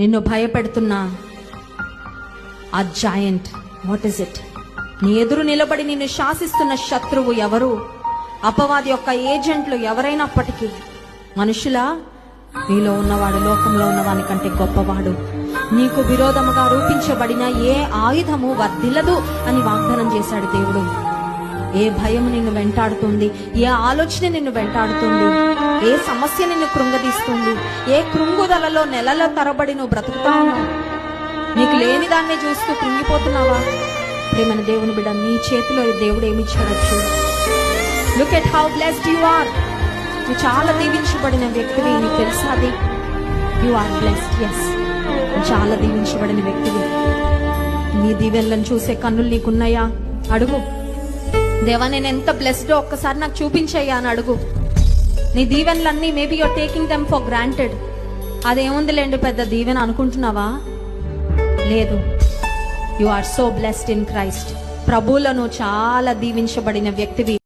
నిన్ను భయపెడుతున్నా ఆ joint, what is it? నీ ఎదురు నిలబడి నిన్ను శాసిస్తున్న శత్రువు ఎవరు? అపవాది యొక్క ఏజెంట్లు ఎవరైనప్పటికీ మనుషులా? నీలో ఉన్నవాడు లోకంలో ఉన్నవాని కంటే గొప్పవాడు. నీకు విరోధముగా రూపించబడిన ఏ ఆయుధము వర్ధిల్లదు అని వాగ్దానం చేశాడు దేవుడు. ఏ భయం నిన్ను వెంటాడుతుంది, ఏ ఆలోచన నిన్ను వెంటాడుతుంది, ఏ సమస్య నిన్ను కృంగదీస్తుంది, ఏ కృంగుదలలో నెలల తరబడి నువ్వు బ్రతుకుతావు? నీకు లేని దాన్ని చూస్తూ కృంగిపోతున్నావా? ప్రేమన దేవుని బిడ్డ, నీ చేతిలో దేవుడు ఏమిచ్చాడో చూడు. Look at how blessed you are. నువ్వు చాలా దీవించబడిన వ్యక్తివి. నీకు తెలుసా అది? You are blessed. ఎస్, నువ్వు చాలా దీవించబడిన వ్యక్తివి. నీ దీవెనలను చూసే కన్నులు నీకున్నాయా? అడుగు, దేవా నేను ఎంత బ్లెస్డో ఒక్కసారి నాకు చూపించయ్యా అని అడుగు. నీ దీవెనలన్నీ maybe you're taking them for granted. అదేముందిలేండి పెద్ద దీవెన అనుకుంటున్నావా? లేదు, you are so blessed in Christ. ప్రభువులను చాలా దీవించబడిన వ్యక్తివి.